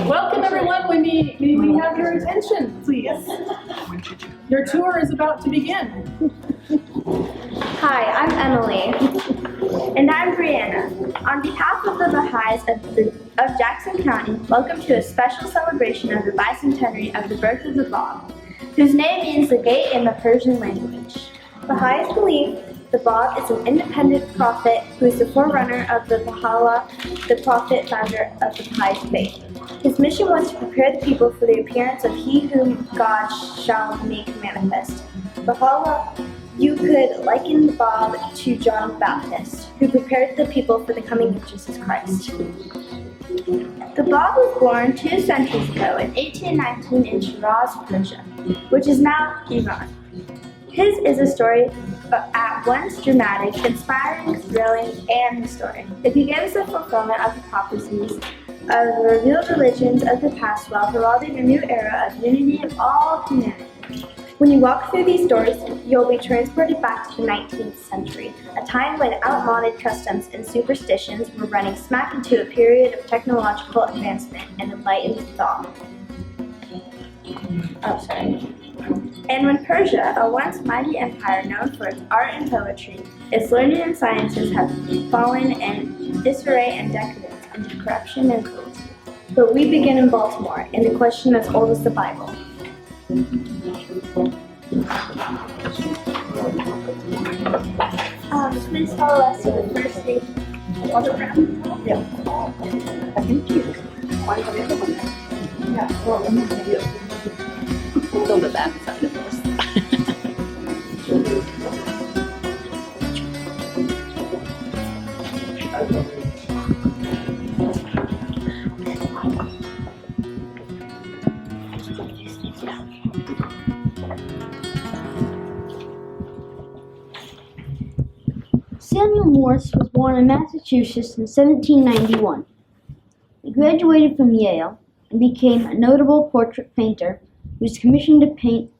Welcome everyone, may we have your attention, please. Your tour is about to begin. Hi, I'm Emily. And I'm Brianna. On behalf of the Baha'is of Jackson County, welcome to a special celebration of the bicentenary of the birth of the Bab, whose name means the gate in the Persian language. Baha'is believe the Bab is an independent prophet who is the forerunner of the Baha'u'llah, the prophet founder of the Baha'i Faith. His mission was to prepare the people for the appearance of He whom God shall make manifest. Baha'u'llah, you could liken the Bab to John the Baptist, who prepared the people for the coming of Jesus Christ. The Bab was born 2 centuries ago in 1819 in Shiraz, Persia, which is now Iran. His is a story at once dramatic, inspiring, thrilling, and historic. It begins the fulfillment of the prophecies of the revealed religions of the past while heralding a new era of unity of all humanity. When you walk through these doors, you'll be transported back to the 19th century, a time when outmoded customs and superstitions were running smack into a period of technological advancement and enlightened thought. And when Persia, a once mighty empire known for its art and poetry, its learning and sciences have fallen in disarray and decadence, into corruption and cruelty. But we begin in Baltimore, in the question as old as the Bible. Please follow us to the first station. Yeah. A little bit bad inside of this. Samuel Morse was born in Massachusetts in 1791. He graduated from Yale and became a notable portrait painter who was commissioned to paint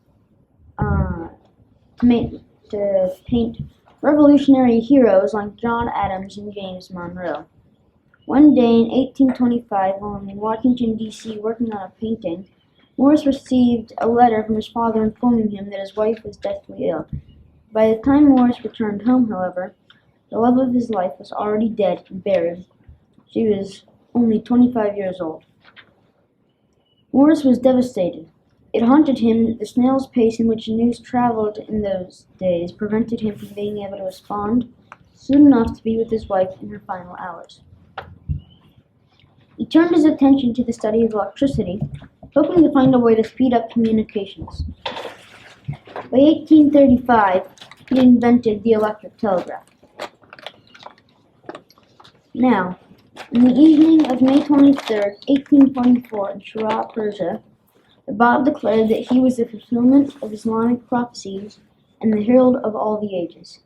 revolutionary heroes like John Adams and James Monroe. One day in 1825, while in Washington, D.C. working on a painting, Morse received a letter from his father informing him that his wife was deathly ill. By the time Morse returned home, however, the love of his life was already dead and buried. She was only 25 years old. Morse was devastated. It haunted him that the snail's pace in which the news traveled in those days prevented him from being able to respond soon enough to be with his wife in her final hours. He turned his attention to the study of electricity, hoping to find a way to speed up communications. By 1835, he invented the electric telegraph. Now, in the evening of May 23, 1824, in Shiraz, Persia, the Bab declared that he was the fulfillment of Islamic prophecies and the herald of all the ages.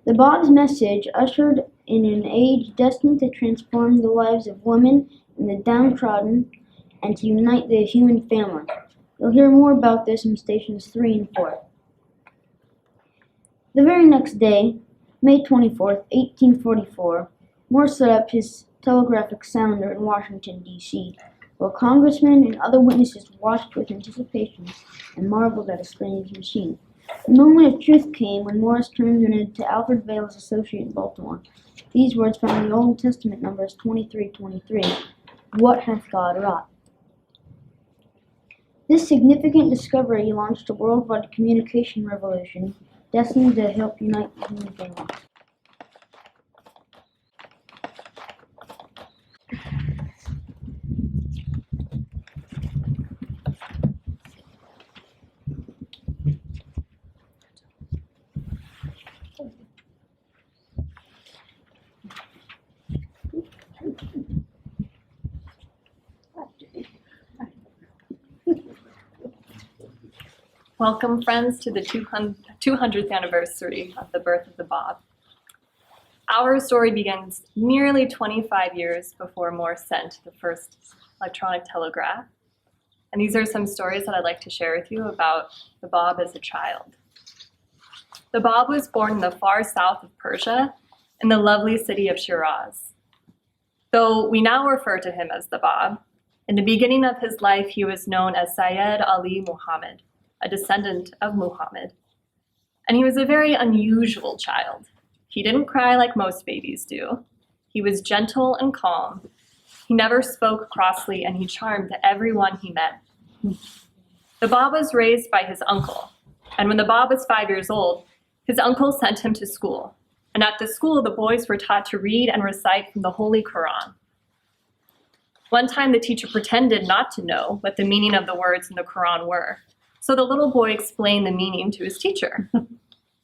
The Bab's message ushered in an age destined to transform the lives of women and the downtrodden and to unite the human family. You'll hear more about this in stations 3 and 4. The very next day, May 24, 1844, Morse set up his telegraphic sounder in Washington, D.C., while congressmen and other witnesses watched with anticipation and marveled at his strange machine. The moment of truth came when Morse turned to Alfred Vail's associate in Baltimore. These words found in the Old Testament Numbers 23:23. What hath God wrought? This significant discovery launched a worldwide communication revolution destined to help unite the human family. Welcome, friends, to the 200th anniversary of the birth of the Bob. Our story begins nearly 25 years before Morse sent the first electronic telegraph. And these are some stories that I'd like to share with you about the Bob as a child. The Bob was born in the far south of Persia in the lovely city of Shiraz. Though we now refer to him as the Bob, in the beginning of his life he was known as Sayyid Ali Muhammad, a descendant of Muhammad. And he was a very unusual child. He didn't cry like most babies do. He was gentle and calm. He never spoke crossly, and he charmed everyone he met. The Bob was raised by his uncle, and when the Bob was 5 years old, his uncle sent him to school. And at the school, the boys were taught to read and recite from the Holy Quran. One time, the teacher pretended not to know what the meaning of the words in the Quran were, so the little boy explained the meaning to his teacher.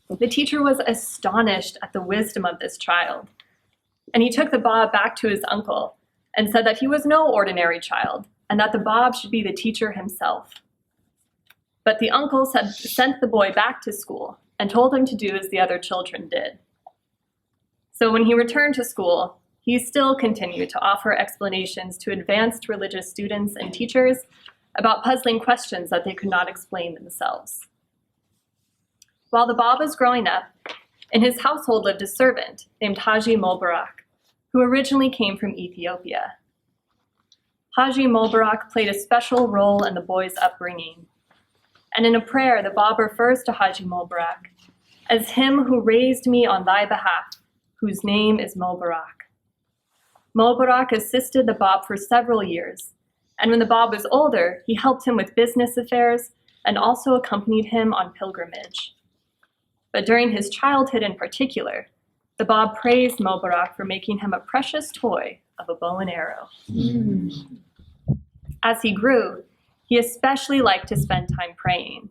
The teacher was astonished at the wisdom of this child, and he took the Bob back to his uncle and said that he was no ordinary child, and that the Bob should be the teacher himself. But the uncle sent the boy back to school and told him to do as the other children did. So when he returned to school, he still continued to offer explanations to advanced religious students and teachers about puzzling questions that they could not explain themselves. While the Bob was growing up, in his household lived a servant named Haji Mobarak, who originally came from Ethiopia. Haji Mobarak played a special role in the boy's upbringing. And in a prayer, the Bob refers to Haji Mobarak as him who raised me on thy behalf, whose name is Mobarak. Mobarak assisted the Bob for several years, and when the Bob was older, he helped him with business affairs and also accompanied him on pilgrimage. But during his childhood in particular, the Bob praised Mobarak for making him a precious toy of a bow and arrow. As he grew, he especially liked to spend time praying.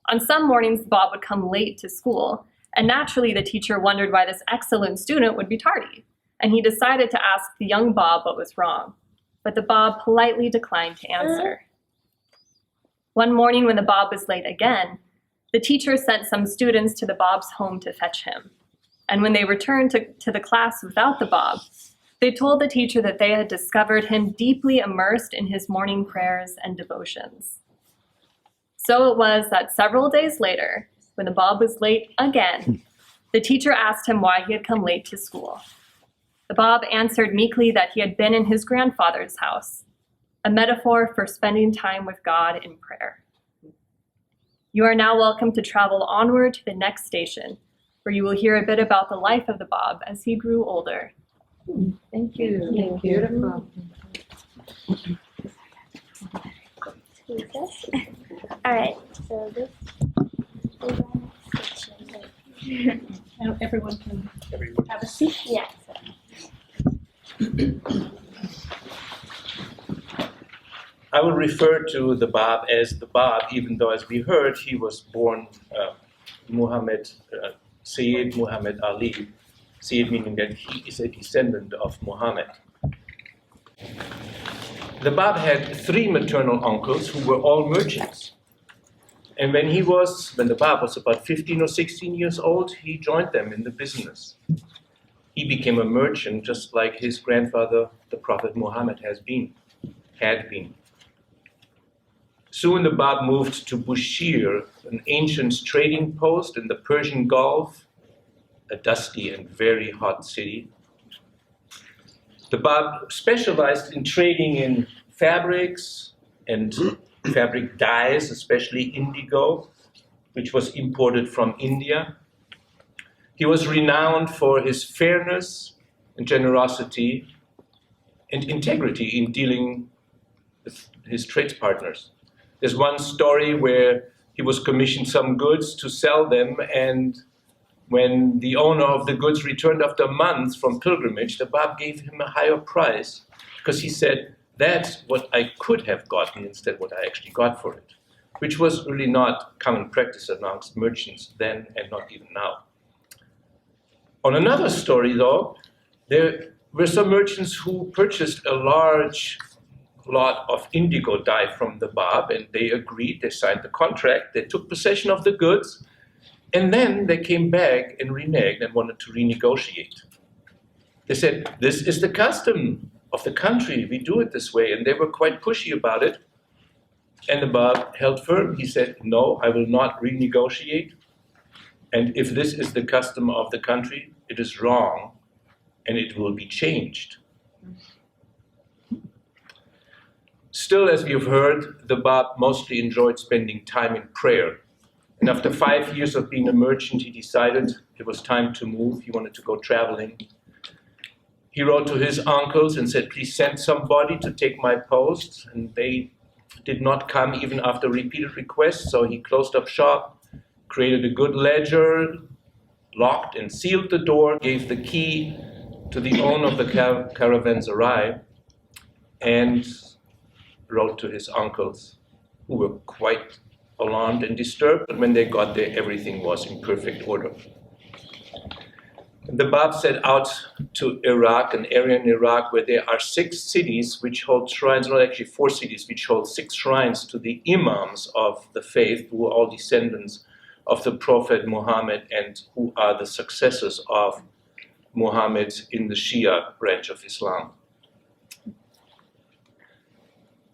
On some mornings, the Bob would come late to school, and naturally the teacher wondered why this excellent student would be tardy, and he decided to ask the young Bob what was wrong. But the Bob politely declined to answer. One morning when the Bob was late again, the teacher sent some students to the Bob's home to fetch him. And when they returned to the class without the Bob, they told the teacher that they had discovered him deeply immersed in his morning prayers and devotions. So it was that several days later, when the Bob was late again, the teacher asked him why he had come late to school. The Bob answered meekly that he had been in his grandfather's house, a metaphor for spending time with God in prayer. You are now welcome to travel onward to the next station, where you will hear a bit about the life of the Bob as he grew older. Thank you. Thank you. Beautiful. All right, so this is our next section. Now everyone can have a seat. Yeah. I will refer to the Bob as the Bob, even though, as we heard, he was born Sayyid Muhammad Ali. Sayyid meaning that he is a descendant of Muhammad. The Bob had 3 maternal uncles who were all merchants. And when the Bob was about 15 or 16 years old, he joined them in the business. He became a merchant just like his grandfather, the Prophet Muhammad, had been. Soon the Bob moved to Bushir, an ancient trading post in the Persian Gulf, a dusty and very hot city. The Bob specialized in trading in fabrics and fabric dyes, especially indigo, which was imported from India. He was renowned for his fairness and generosity and integrity in dealing with his trade partners. There's one story where he was commissioned some goods to sell them, and when the owner of the goods returned after months from pilgrimage, the Bob gave him a higher price because he said, that's what I could have gotten instead of what I actually got for it, which was really not common practice amongst merchants then and not even now. On another story, though, there were some merchants who purchased a large lot of indigo dye from the Bab, and they agreed, they signed the contract, they took possession of the goods, and then they came back and reneged and wanted to renegotiate. They said, this is the custom of the country, we do it this way, and they were quite pushy about it. And the Bab held firm. He said, no, I will not renegotiate. And if this is the custom of the country, it is wrong, and it will be changed. Still, as we have heard, the Bab mostly enjoyed spending time in prayer. And after 5 years of being a merchant, he decided it was time to move. He wanted to go traveling. He wrote to his uncles and said, please send somebody to take my post. And they did not come even after repeated requests, so he closed up shop, created a good ledger, locked and sealed the door, gave the key to the owner of the caravanserai, and wrote to his uncles, who were quite alarmed and disturbed, but when they got there, everything was in perfect order. The Bab set out to Iraq, an area in Iraq where there are 6 cities which hold shrines, not actually 4 cities, which hold 6 shrines to the imams of the faith, who are all descendants of the Prophet Muhammad and who are the successors of Muhammad in the Shia branch of Islam.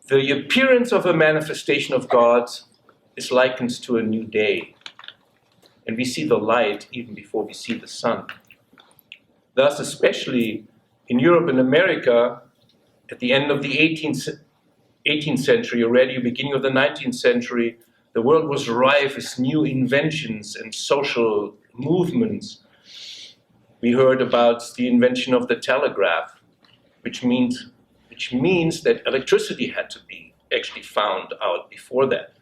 The appearance of a manifestation of God is likened to a new day, and we see the light even before we see the sun. Thus, especially in Europe and America, at the end of the 18th century, already beginning of the 19th century, the world was rife with new inventions and social movements. We heard about the invention of the telegraph, which means that electricity had to be actually found out before that.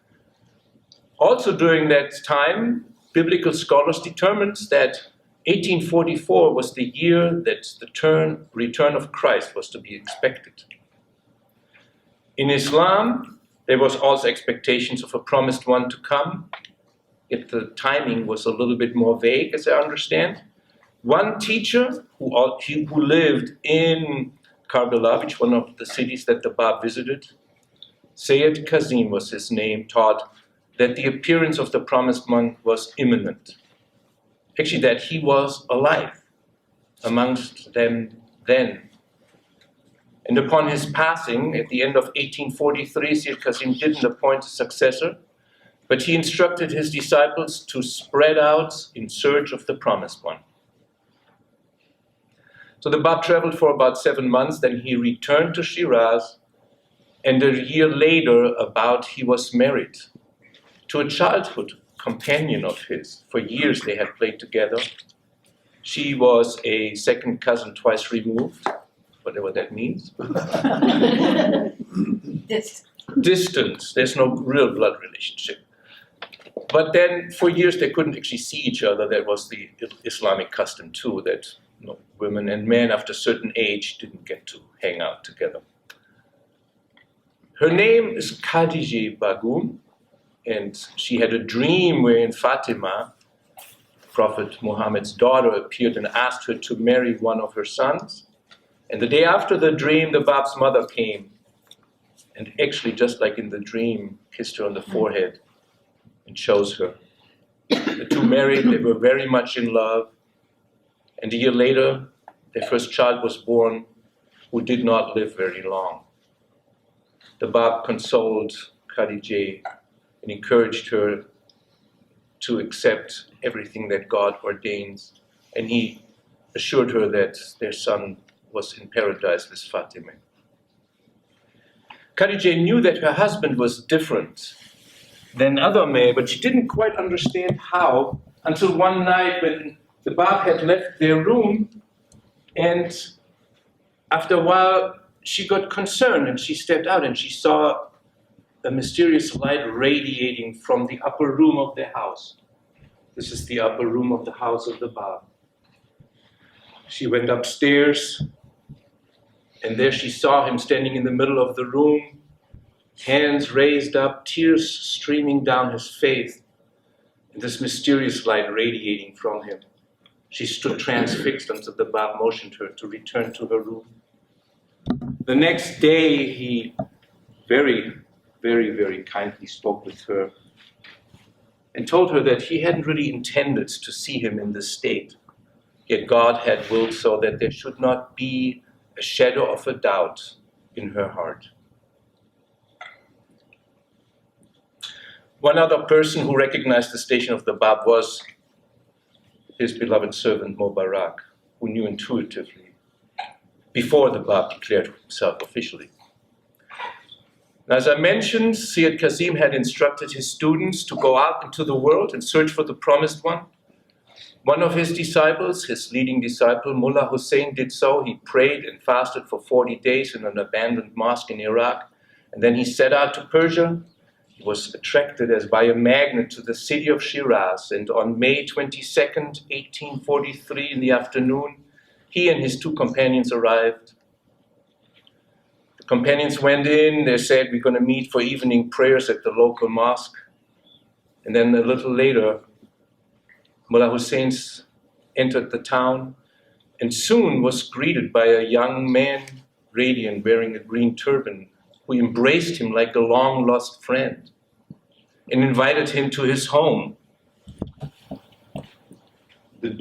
Also during that time, biblical scholars determined that 1844 was the year that the return of Christ was to be expected. In Islam, there was also expectations of a promised one to come, yet the timing was a little bit more vague, as I understand. One teacher who lived in Karbala, which one of the cities that the Bab visited, Sayyid Kazim was his name, taught that the appearance of the promised one was imminent. Actually, that he was alive amongst them then. And upon his passing, at the end of 1843, Sayyid Kazim didn't appoint a successor, but he instructed his disciples to spread out in search of the promised one. So the Bab traveled for about 7 months, then he returned to Shiraz, and a year later, he was married to a childhood companion of his. For years they had played together. She was a second cousin twice removed, whatever that means. Distance, there's no real blood relationship. But then for years they couldn't actually see each other. That was the Islamic custom too, that women and men after a certain age didn't get to hang out together. Her name is Khadija Begum, and she had a dream wherein Fatima, Prophet Muhammad's daughter, appeared and asked her to marry one of her sons. And the day after the dream, the Bab's mother came, and actually, just like in the dream, kissed her on the forehead and chose her. The two married, they were very much in love, and a year later, their first child was born, who did not live very long. The Bab consoled Khadija and encouraged her to accept everything that God ordains, and he assured her that their son was in paradise with Fatima. Khadija knew that her husband was different than other men, but she didn't quite understand how until one night when the Bab had left their room, and after a while she got concerned and she stepped out and she saw a mysterious light radiating from the upper room of their house. This is the upper room of the house of the Bab. She went upstairs, and there she saw him standing in the middle of the room, hands raised up, tears streaming down his face, and this mysterious light radiating from him. She stood transfixed until the Bab motioned her to return to her room. The next day, he very, very, very kindly spoke with her and told her that he hadn't really intended to see him in this state, yet God had willed so that there should not be a shadow of a doubt in her heart. One other person who recognized the station of the Bab was his beloved servant Mubarak, who knew intuitively before the Bab declared himself officially. As I mentioned, Syed Kazim had instructed his students to go out into the world and search for the promised one. One of his disciples, his leading disciple, Mullah Hussein, did so. He prayed and fasted for 40 days in an abandoned mosque in Iraq, and then he set out to Persia. He was attracted as by a magnet to the city of Shiraz, and on May 22nd, 1843, in the afternoon, he and his two companions arrived. The companions went in, they said, we're going to meet for evening prayers at the local mosque. And then a little later, Mullah Hussein entered the town and soon was greeted by a young man, radiant, wearing a green turban, who embraced him like a long-lost friend and invited him to his home. The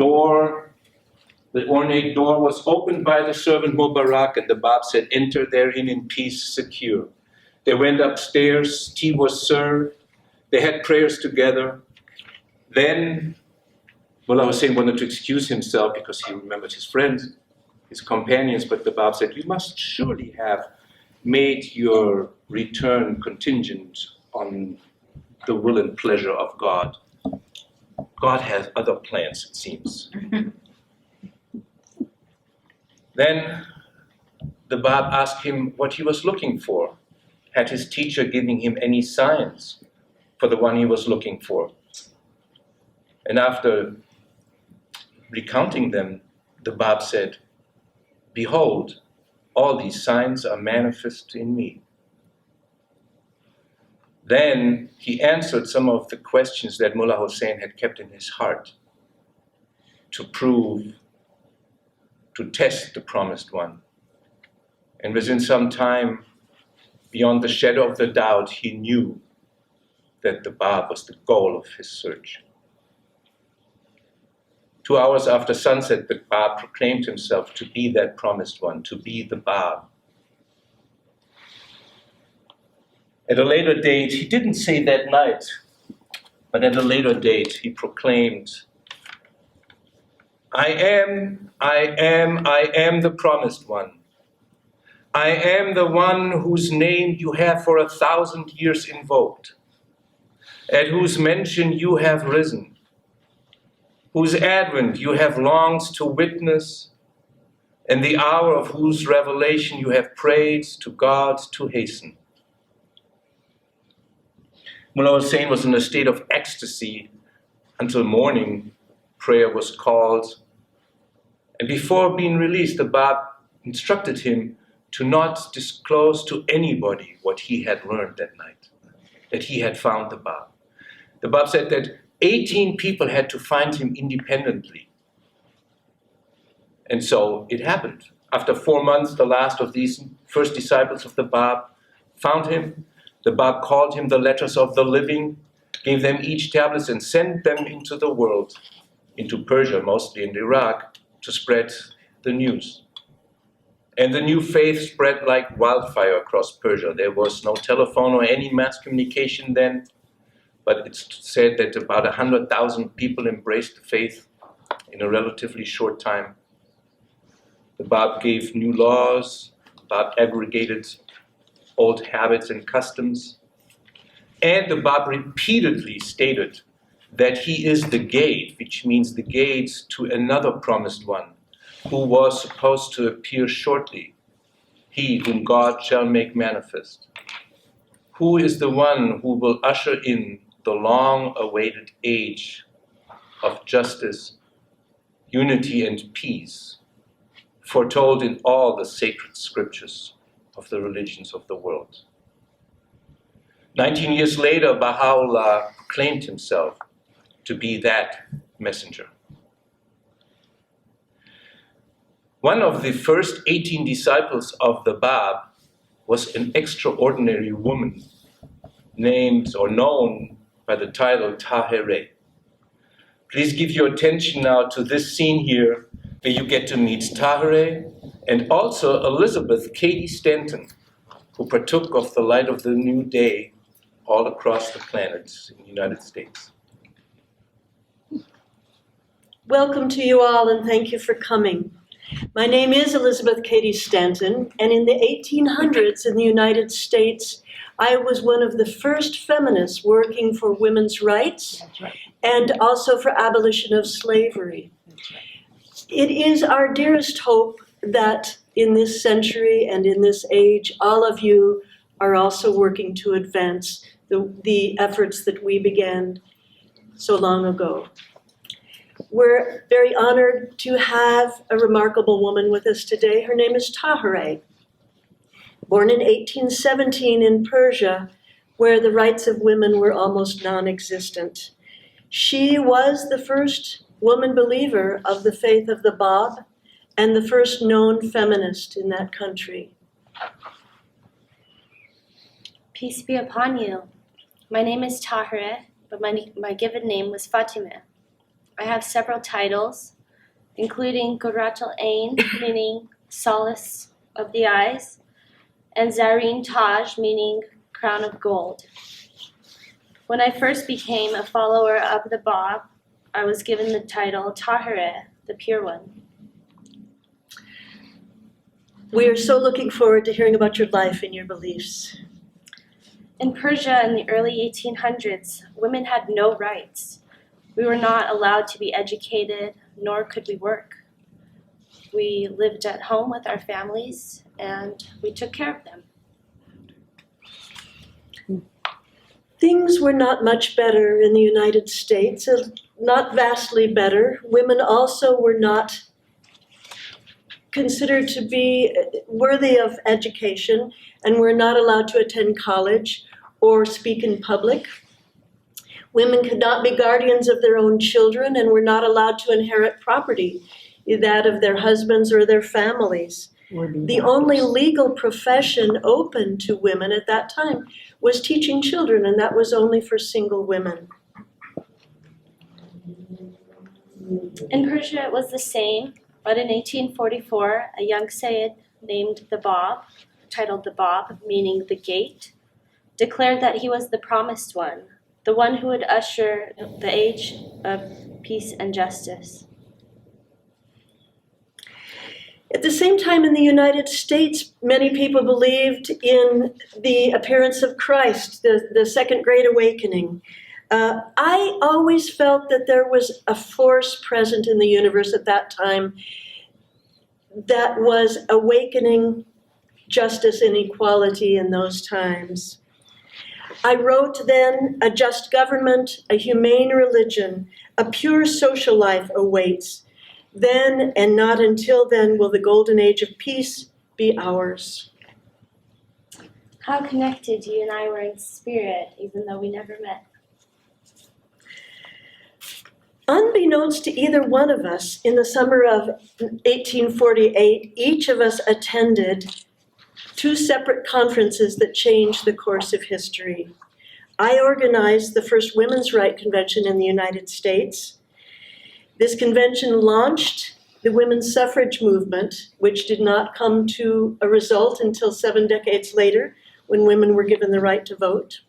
ornate door was opened by the servant Mubarak, and the Bab said, enter therein in peace, secure. They went upstairs, tea was served, they had prayers together. Then Mullah Hussein wanted to excuse himself because he remembered his friends, his companions, but the Bab said, you must surely have made your return contingent on the will and pleasure of God. God has other plans, it seems. Then the Bab asked him what he was looking for. Had his teacher given him any signs for the one he was looking for? And after recounting them, the Bab said, behold, all these signs are manifest in me. Then he answered some of the questions that Mullah Hussein had kept in his heart to test the promised one. And within some time, beyond the shadow of the doubt, he knew that the Bab was the goal of his search. 2 hours after sunset, the Bab proclaimed himself to be that promised one, to be the Bab. At a later date, he didn't say that night, but at a later date, he proclaimed, I am the promised one. I am the one whose name you have for 1,000 years invoked, at whose mention you have risen, whose advent you have longed to witness, and the hour of whose revelation you have prayed to God to hasten. Mullah Hussein was in a state of ecstasy until morning. Prayer was called. And before being released, the Bab instructed him to not disclose to anybody what he had learned that night, that he had found the Bab. The Bab said that 18 people had to find him independently. And so it happened. After 4 months, the last of these first disciples of the Bab found him. The Bab called him the letters of the living, gave them each tablets and sent them into the world, into Persia, mostly in Iraq, to spread the news. And the new faith spread like wildfire across Persia. There was no telephone or any mass communication then, but it's said that about 100,000 people embraced the faith in a relatively short time. The Bab gave new laws, the Bab aggregated old habits and customs, and the Bab repeatedly stated that he is the gate, which means the gates to another promised one, who was supposed to appear shortly, he whom God shall make manifest. Who is the one who will usher in the long-awaited age of justice, unity, and peace, foretold in all the sacred scriptures of the religions of the world. 19 years later, Baha'u'llah proclaimed himself to be that messenger. One of the first 18 disciples of the Bab was an extraordinary woman named or known by the title Tahereh. Please give your attention now to this scene here, where you get to meet Tahereh and also Elizabeth Cady Stanton, who partook of the light of the new day all across the planet in the United States. Welcome to you all, and thank you for coming. My name is Elizabeth Cady Stanton, and in the 1800s in the United States, I was one of the first feminists working for women's rights and also for abolition of slavery. It is our dearest hope that in this century and in this age, all of you are also working to advance the efforts that we began so long ago. We're very honored to have a remarkable woman with us today. Her name is Tahereh. Born in 1817 in Persia, where the rights of women were almost non-existent. She was the first woman believer of the faith of the Bab and the first known feminist in that country. Peace be upon you. My name is Tahereh, but my given name was Fatima. I have several titles, including Qurrat al-Ain, meaning solace of the eyes, and Zareen Taj, meaning crown of gold. When I first became a follower of the Bab, I was given the title Tahereh, the Pure One. We are so looking forward to hearing about your life and your beliefs. In Persia in the early 1800s, women had no rights. We were not allowed to be educated, nor could we work. We lived at home with our families, and we took care of them. Things were not much better in the United States, not vastly better. Women also were not considered to be worthy of education and were not allowed to attend college or speak in public. Women could not be guardians of their own children and were not allowed to inherit property, that of their husbands or their families. The only legal profession open to women at that time was teaching children, and that was only for single women. In Persia, it was the same, but in 1844, a young Sayyid named the Bab, titled the Bab, meaning the gate, declared that he was the promised one, the one who would usher the age of peace and justice. At the same time in the United States, many people believed in the appearance of Christ, the Second Great Awakening. I always felt that there was a force present in the universe at that time that was awakening justice and equality in those times. I wrote then, a just government, a humane religion, a pure social life awaits. Then and not until then will the golden age of peace be ours. How connected you and I were in spirit, even though we never met. Unbeknownst to either one of us, in the summer of 1848, each of us attended 2 separate conferences that changed the course of history. I organized the first women's rights convention in the United States. This convention launched the women's suffrage movement, which did not come to a result until 7 decades later, when women were given the right to vote.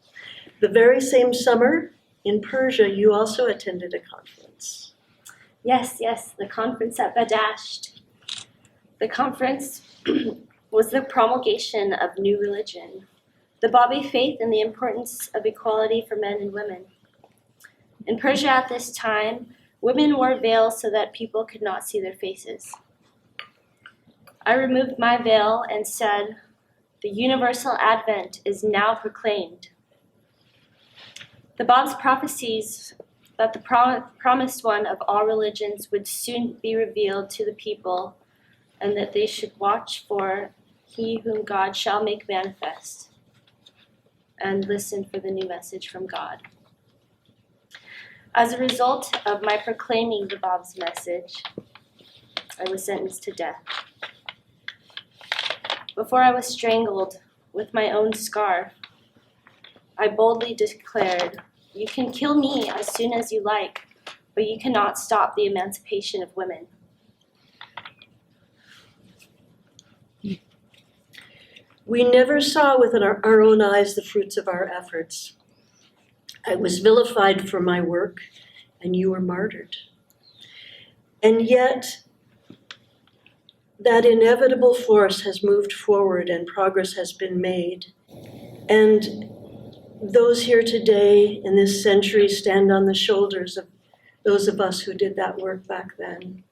The very same summer, in Persia, you also attended a conference. Yes, the conference at Badasht. The conference was the promulgation of new religion, the Baha'i Faith, and the importance of equality for men and women. In Persia at this time, women wore veils so that people could not see their faces. I removed my veil and said, "The universal advent is now proclaimed." The Bab's prophecies that the promised one of all religions would soon be revealed to the people, and that they should watch for he whom God shall make manifest, and listen for the new message from God. As a result of my proclaiming the Bab's message, I was sentenced to death. Before I was strangled with my own scarf. I boldly declared, "You can kill me as soon as you like, but you cannot stop the emancipation of women." We never saw with our own eyes the fruits of our efforts. I was vilified for my work, and you were martyred. And yet, that inevitable force has moved forward and progress has been made. And those here today in this century stand on the shoulders of those of us who did that work back then.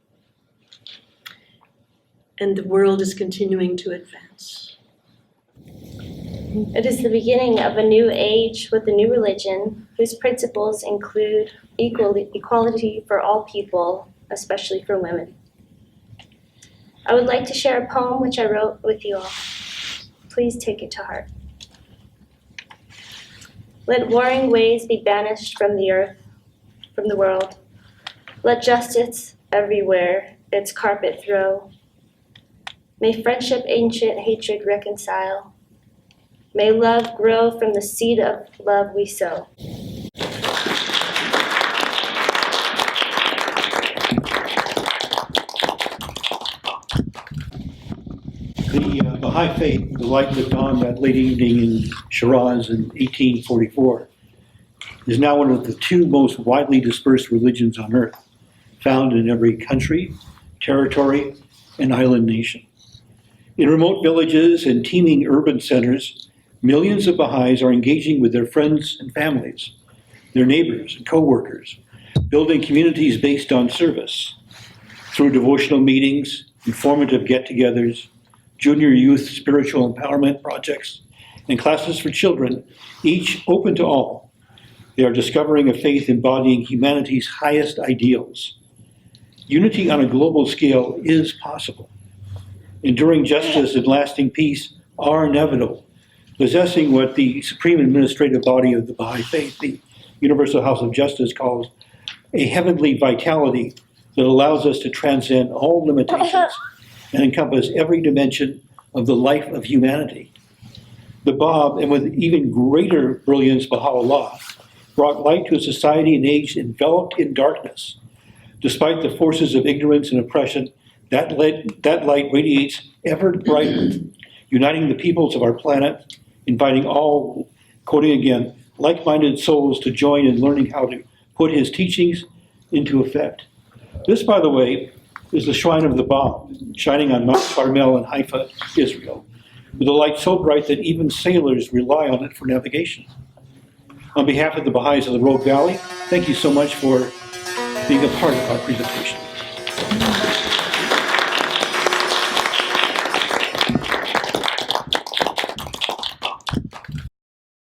And the world is continuing to advance. It is the beginning of a new age with a new religion whose principles include equality for all people, especially for women. I would like to share a poem which I wrote with you all. Please take it to heart. Let warring ways be banished from the earth, from the world. Let justice everywhere its carpet throw. May friendship ancient hatred reconcile. May love grow from the seed of love we sow. The Baha'i Faith, the light that dawned that late evening in Shiraz in 1844, is now one of the two most widely dispersed religions on earth, found in every country, territory, and island nation. In remote villages and teeming urban centers, millions of Baha'is are engaging with their friends and families, their neighbors and co-workers, building communities based on service through devotional meetings, informative get-togethers, junior youth spiritual empowerment projects, and classes for children, each open to all. They are discovering a faith embodying humanity's highest ideals. Unity on a global scale is possible. Enduring justice and lasting peace are inevitable. Possessing what the supreme administrative body of the Baha'i Faith, the Universal House of Justice, calls a heavenly vitality that allows us to transcend all limitations and encompass every dimension of the life of humanity. The Bab, and with even greater brilliance, Baha'u'llah, brought light to a society and age enveloped in darkness. Despite the forces of ignorance and oppression, that light radiates ever brighter, uniting the peoples of our planet, inviting all, quoting again, like-minded souls to join in learning how to put his teachings into effect. This, by the way, is the shrine of the Bab, shining on Mount Carmel in Haifa, Israel, with a light so bright that even sailors rely on it for navigation. On behalf of the Baha'is of the Rogue Valley, thank you so much for being a part of our presentation.